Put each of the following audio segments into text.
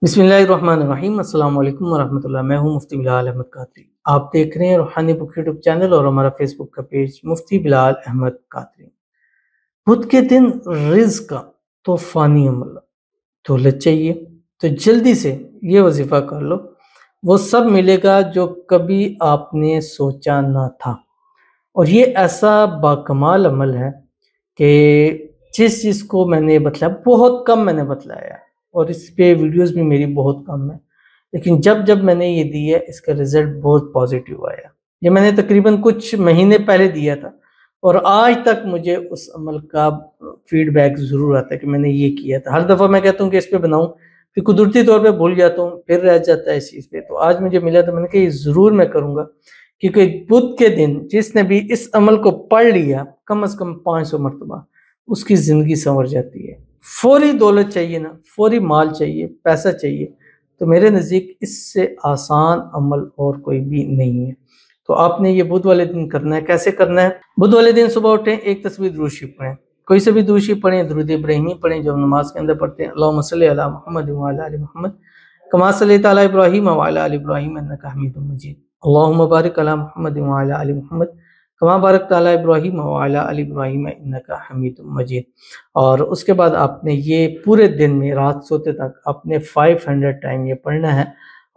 बिस्मिल्लाहिर्रहमानिर्रहीम। अस्सलाम वालेकुम वरहमतुल्लाह। मैं हूं मुफ्ती बिलाल अहमद कादरी। आप देख रहे हैं रूहानी बुक यूट्यूब चैनल और हमारा फेसबुक का पेज मुफ्ती बिलाल अहमद कादरी। खुद के दिन रिज्क का तूफानी अमल दौलत चाहिए तो जल्दी से ये वजीफा कर लो, वो सब मिलेगा जो कभी आपने सोचा ना था। और ये ऐसा बाकमाल अमल है कि जिस चीज़ को मैंने बतलाया बहुत कम मैंने बतलाया है, और इस पे वीडियोस भी मेरी बहुत कम है, लेकिन जब जब मैंने ये दी है इसका रिज़ल्ट बहुत पॉजिटिव आया। ये मैंने तकरीबन कुछ महीने पहले दिया था और आज तक मुझे उस अमल का फीडबैक ज़रूर आता है कि मैंने ये किया था। हर दफ़ा मैं कहता हूँ कि इस पे बनाऊँ, फिर कुदरती तौर पे भूल जाता हूँ, फिर रह जाता है इस चीज़ पे। तो आज मुझे मिला तो मैंने कहा ये ज़रूर मैं करूँगा, क्योंकि बुध के दिन जिसने भी इस अमल को पढ़ लिया कम से कम 500 मरतबा, उसकी ज़िंदगी संवर जाती है। फौरी दौलत चाहिए ना, फौरी माल चाहिए, पैसा चाहिए, तो मेरे नज़दीक इससे आसान अमल और कोई भी नहीं है। तो आपने ये बुध वाले दिन करना है। कैसे करना है? बुध वाले दिन सुबह उठें, एक तस्बीह दुरूद शरीफ पढ़ें, कोई सी भी दुरूद शरीफ पढ़ें, दुरूद इब्राहिमी पढ़ें जो हम नमाज के अंदर पढ़ते हैं। अल्लाहुम्मा सल्लि अला मुहम्मद व अला आलि मुहम्मद कमा सल्लैता अला इब्राहीम व अला आलि इब्राहीम इन्नका हमीदुम मजीद। अल्लाहुम्मा बारिक अला मुहम्मद व अला आलि मुहम्मद कमा बारकता अला इब्राहीम व अला आलि इब्राहीम इन्नका हमीदुम मजीद। और उसके बाद आपने ये पूरे दिन में रात सोते तक आपने 500 टाइम ये पढ़ना है।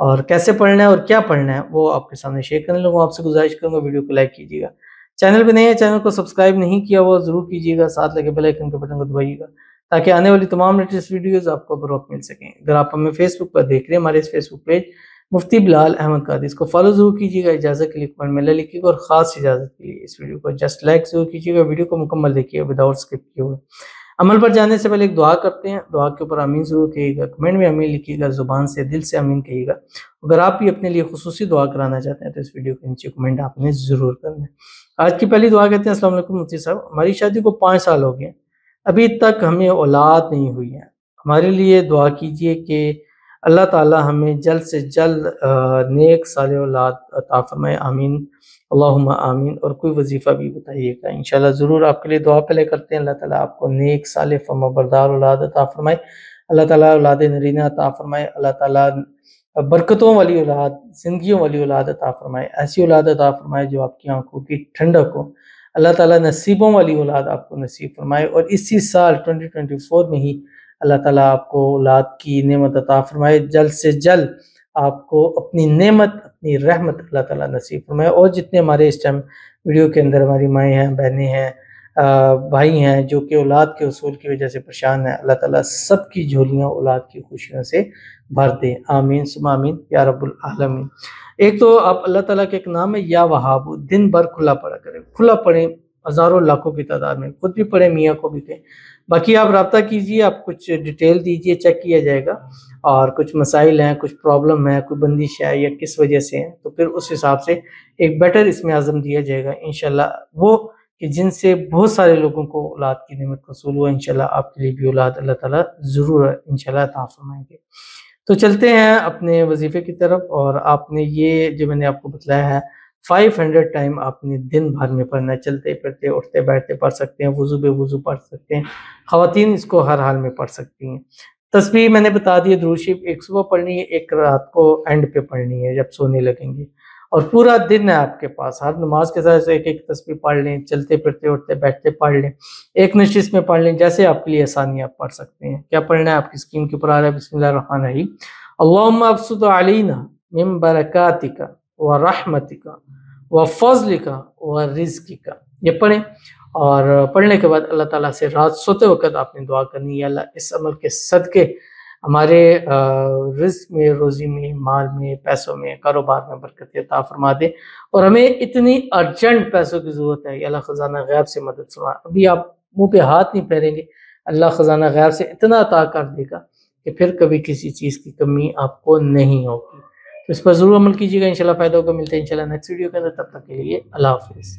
और कैसे पढ़ना है और क्या पढ़ना है वो आपके सामने शेयर करने लगूँ। आपसे गुजारिश करूँगा वीडियो को लाइक कीजिएगा, चैनल पे नए हैं चैनल को सब्सक्राइब नहीं किया वो ज़रूर कीजिएगा, साथ लगे बेल आइकन के बटन को दबाइएगा ताकि आने वाली तमाम लेटेस्ट वीडियोस आपको बर वक्त मिल सकें। अगर आप हमें फेसबुक पर देख रहे हैं, हमारे इस फेसबुक पेज मुफ्ती बिलाल अहमद कादरी, इसको फॉलो जरूर कीजिएगा। इजाज़त के लिए कमेंट में लिखिएगा और ख़ास इजाज़त के लिए इस वीडियो को जस्ट लाइक जरूर कीजिएगा। वीडियो को मुकम्मल देखिएगा विदाउट स्किप किए हुए। अमल पर जाने से पहले एक दुआ करते हैं। दुआ के ऊपर आमीन ज़रूर कहिएगा, कमेंट में आमीन लिखिएगा, ज़ुबान से दिल से आमीन कहिएगा। अगर आप भी अपने लिए खुसूसी दुआ कराना चाहते हैं तो इस वीडियो के नीचे कमेंट आपने ज़रूर करना है। आज की पहली दुआ कहते हैं, अस्सलाम वालेकुम मुफ्ती साहब, हमारी शादी को 5 साल हो गए, अभी तक हमें औलाद नहीं हुई है। हमारे लिए दुआ कीजिए कि अल्लाह ताला हमें जल्द से जल्द नेक साले औलाद अता फरमाए, आमीन अल्लाहुम्मा आमीन। और कोई वजीफ़ा भी बताइएगा, इंशाल्लाह ज़रूर आपके लिए दुआ पहले करते हैं। अल्लाह ताला आपको नेक साले फर्माबरदार औलाद अता फरमाए, अल्लाह ताला औलाद नरीना अता फरमाए, अल्लाह ताला बरकतों वाली औलाद, ज़िंदगियों वाली औलाद अता फरमाए, ऐसी औलाद अता फरमाए जो आपकी आंखों की ठंडक हो। अल्लाह ताला नसीबों वाली औलाद आपको नसीब फरमाए और इसी साल 2024 में ही अल्लाह ताला आपको औलाद की नेमत अता फरमाए। जल्द से जल्द आपको अपनी नेमत, अपनी रहमत अल्लाह ताला नसीब फरमाए। और जितने हमारे इस टाइम वीडियो के अंदर हमारी माएँ हैं, बहनें हैं, भाई हैं जो कि औलाद के उसूल की वजह से परेशान हैं, अल्लाह ताला सबकी झोलियाँ औलाद की खुशियों से भर दे, आमीन सुम्मा आमीन या रब्बुल आलमीन। एक तो आप अल्लाह ताला के एक नाम है या वहाब, दिन भर खुला पढ़ा करें, खुला पढ़ें हज़ारों लाखों की तादाद में, खुद भी पढ़ें, मियाँ को भी कहें। बाकी आप राब्ता कीजिए, आप कुछ डिटेल दीजिए, चेक किया जाएगा। और कुछ मसाइल हैं, कुछ प्रॉब्लम है, कोई बंदिश है या किस वजह से है, तो फिर उस हिसाब से एक बेटर इसमें आज़म दिया जाएगा इंशाल्लाह, वो कि जिनसे बहुत सारे लोगों को औलाद की नेमत हसूल हुआ। इंशाल्लाह आपके लिए भी औलाद अल्लाह ताला ज़रूर इंशाल्लाह अता फरमाएंगे। तो चलते हैं अपने वजीफे की तरफ। और आपने ये जो मैंने आपको बतलाया है 500 टाइम आपने दिन भर में पढ़ना है, चलते फिरते उठते बैठते पढ़ सकते हैं, वुज़ू बेवुज़ू पढ़ सकते हैं, ख़वातीन इसको हर हाल में पढ़ सकती हैं। तस्बीह मैंने बता दी है, दुरूद शरीफ एक सुबह पढ़नी है, एक रात को एंड पे पढ़नी है जब सोने लगेंगे। और पूरा दिन है आपके पास, हर नमाज के साथ एक एक तस्बीह पढ़ लें, चलते फिरते उठते बैठते पढ़ लें, एक नशिश में पढ़ लें, जैसे आपके लिए आसानी आप पढ़ सकते हैं। क्या पढ़ना है आपकी स्क्रीन के ऊपर आ रहा है, बिस्मिल्लाहिर्रहमानिर्रहीम। अल्लाहुम्मा अब्सुत अलैना मिन बरकातिका व रहमतिका व फज़लिका व रिज़्क़िका, ये पढ़ें। और पढ़ने के बाद अल्लाह ताला से रात सोते वक़्त आपने दुआ करनी है, अल्लाह इस अमल के सदक़े हमारे रिज़्क़ में, रोज़ी में, माल में, पैसों में, कारोबार में बरकत अता फरमा दे। और हमें इतनी अर्जेंट पैसों की ज़रूरत है, अल्लाह ख़ज़ाना ग़ैब से मदद फरमा। अभी आप मुँह पे हाथ नहीं फेरेंगे, अल्लाह ख़ज़ाना ग़ैब से इतना अता कर देगा कि फिर कभी किसी चीज़ की कमी आपको नहीं होगी। तो इस पर ज़रूर अमल कीजिएगा, इंशाल्लाह फ़ायदा होगा। मिलते हैं इंशाल्लाह नेक्स्ट वीडियो के अंदर, तब तक के लिए अल्लाह हाफ़िज़।